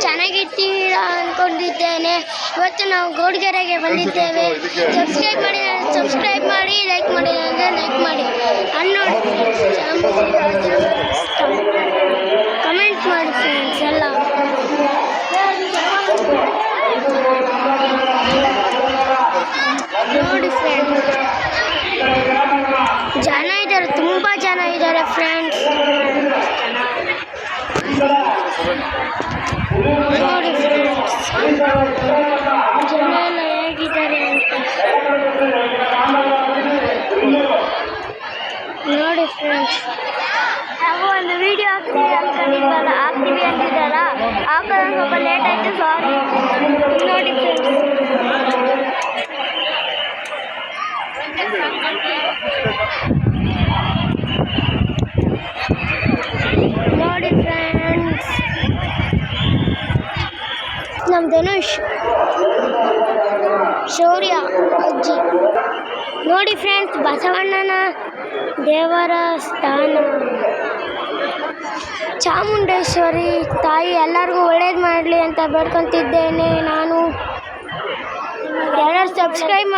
ಚೆನ್ನಾಗಿರ್ತೀರಾ ಅಂದ್ಕೊಂಡಿದ್ದೇನೆ. ಇವತ್ತು ನಾವು ಗೌಡ್ಗೆರೆಗೆ ಬಂದಿದ್ದೇವೆ. ಸಬ್ಸ್ಕ್ರೈಬ್ ಮಾಡಿ ಲೈಕ್ ಮಾಡಿ ಅಂದರೆ ಲೈಕ್ ಮಾಡಿ. ನೋಡಿ ಕಮೆಂಟ್ ಮಾಡಿ ಫ್ರೆಂಡ್ಸ್ ಎಲ್ಲ. ನೋಡಿ ಫ್ರೆಂಡ್ಸ್ ಜನ ಇದ್ದಾರೆ, ತುಂಬ ಜನ ಇದ್ದಾರೆ ಫ್ರೆಂಡ್ಸ್. ನೋಡಿ ಫ್ರೆಂಡ್ಸ್ ಜನ ಎಲ್ಲ ಹೇಗಿದ್ದಾರೆ ಅಂತ ನೋಡಿ ಫ್ರೆಂಡ್ಸ್. ನಾವು ಒಂದು ವಿಡಿಯೋ ಹಾಕ್ತೀವಿ ಅಂದ್ಕೊಂಡಿದ್ವಲ್ಲ, ಹಾಕ್ತೀವಿ ಅಂತಿದ್ದಲ್ಲ, ಹಾಕೋದು ಸ್ವಲ್ಪ ಲೇಟ್ ಆಯಿತು, ಸಾರಿ. ನೋಡಿ ಫ್ರೆಂಡ್ಸ್ ನೋಡಿ ಫ್ರೆಂಡ್ಸ್ ನಮ್ಮ ಧನುಷ್ ಶೌರ್ಯ ಅಜ್ಜಿ. ನೋಡಿ ಫ್ರೆಂಡ್ಸ್ ಬಸವಣ್ಣನ ದೇವರ ಸ್ಥಾನ. ಚಾಮುಂಡೇಶ್ವರಿ ತಾಯಿ ಎಲ್ಲರಿಗೂ ಒಳ್ಳೇದು ಮಾಡಲಿ ಅಂತ ಬೇಡ್ಕೊತಿದ್ದೇನೆ ನಾನು. ಯಾರು ಸಬ್ಸ್ಕ್ರೈಬ್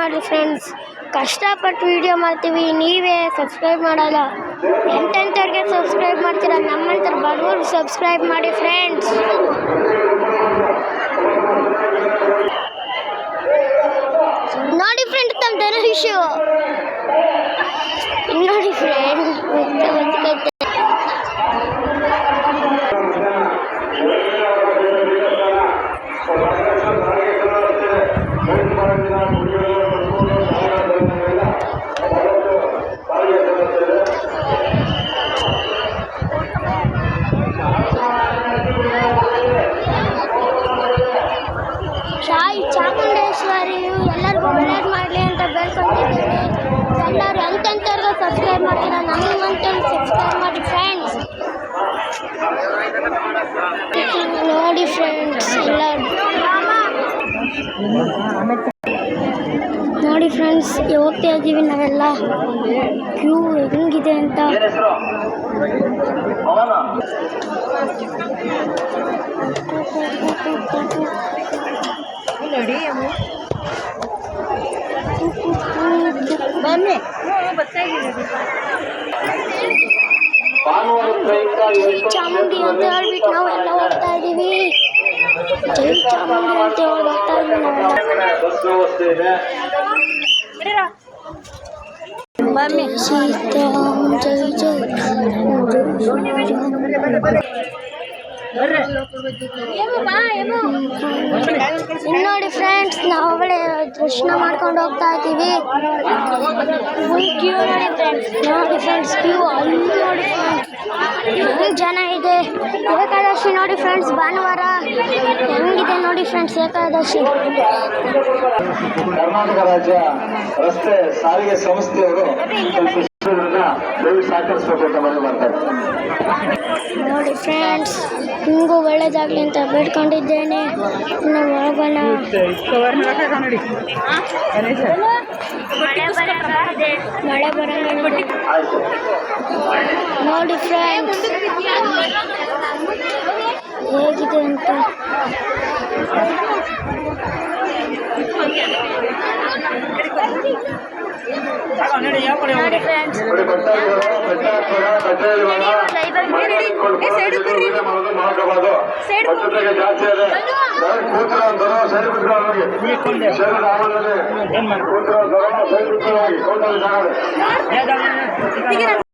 ಮಾಡಿ ಫ್ರೆಂಡ್ಸ್. ಕಷ್ಟಪಟ್ಟು ವಿಡಿಯೋ ಮಾಡ್ತೀವಿ, ನೀವೇ ಸಬ್ಸ್ಕ್ರೈಬ್ ಮಾಡಲ್ಲ. ಎಂತೆಂಥವ್ರಿಗೆ ಸಬ್ಸ್ಕ್ರೈಬ್ ಮಾಡ್ತೀರ, ನಮ್ಮಂಥವ್ರು ಬಡವರು ಸಬ್ಸ್ಕ್ರೈಬ್ ಮಾಡಿ ಫ್ರೆಂಡ್ಸ್. ನೋಡಿ ಫ್ರೆಂಡ್ಸ್ ನಮ್ಮ ಧನುಷ್. ನೋಡಿ ಫ್ರೆಂಡ್ಸ್ ಚಾಮುಂಡೇಶ್ವರಿಯು ಎಲ್ಲರಿಗೂ ಒಳ್ಳೇದು ಮಾಡಲಿ ಅಂತ ಬೇಡ್ಕೊತಿದ್ದೇನೆ. ಎಲ್ಲರೂ ಎಂತೆಂಥವ್ರಿಗೂ ಸಬ್ಸ್ಕ್ರೈಬ್ ಮಾಡ್ತೀರ, ನಮ್ಮಂತವ್ರು ಸಬ್ಸ್ಕ್ರೈಬ್ ಮಾಡಿ ಫ್ರೆಂಡ್ಸ್. ನೋಡಿ ಫ್ರೆಂಡ್ಸ್ ಎಲ್ಲರೂ ನೋಡಿ ಫ್ರೆಂಡ್ಸ್ ಹೋಗ್ತಾ ಇದ್ದೀವಿ ನಾವೆಲ್ಲ. ಕ್ಯೂ ಹೆಂಗಿದೆ ಅಂತ. ಚಾಮುಂಡಿ ಅಂತ ಹೇಳ್ಬಿಟ್ಟು ನಾವೆಲ್ಲ ಹೋಗ್ತಾ ಇದ್ದೀವಿ. ಜೈ ಚಾಮುಂಡಿ ಅಂತ ಹೇಳಿ ಹೋಗ್ತಾ ಇದ್ದೀವಿ ನಾವೆಲ್ಲ. ಸೀತಾರಾಮ್ ಜೈ ಜೈ. ನೋಡಿ ಫ್ರೆಂಡ್ಸ್ ನಾವು ಅವಳೆ ದರ್ಶನ ಮಾಡ್ಕೊಂಡು ಹೋಗ್ತಾ ಇದ್ದೀವಿ. ಕ್ಯೂ ನೋಡಿ ಫ್ರೆಂಡ್ಸ್. ನೋಡಿ ಫ್ರೆಂಡ್ಸ್ ಕ್ಯೂ ಅಲ್ಲಿ ನೋಡಿ ಫ್ರೆಂಡ್ಸ್ ಎಷ್ಟು ಜನ ಇದೆ. ಏಕಾದಶಿ ನೋಡಿ ಫ್ರೆಂಡ್ಸ್, ಭಾನುವಾರ ಹೆಂಗಿದೆ ನೋಡಿ ಫ್ರೆಂಡ್ಸ್ ಏಕಾದಶಿ. ಕರ್ನಾಟಕ ರಾಜ್ಯ ರಸ್ತೆ ಸಾರಿಗೆ ಸಂಸ್ಥೆಯವರು ಸಹಕರಿಸಬೇಕು ಅಂತ ಮನವಿ ಮಾಡ್ತಾರೆ. ನೋಡಿ ಫ್ರೆಂಡ್ಸ್ ನಿಮಗೂ ಒಳ್ಳೇದಾಗಲಿ ಅಂತ ಬೇಡ್ಕೊಂಡಿದ್ದೇನೆ. ನಾವು ಹೋಗೋಣ. ಮಳೆ ಬರೋಣ ನೋಡಿ ಫ್ರೆಂಡ್ಸ್ ಹೇಗಿದೆ ಅಂತ. ನೋಡಿ ಫ್ರೆಂಡ್ಸ್ ಜಾಸ್ತಿ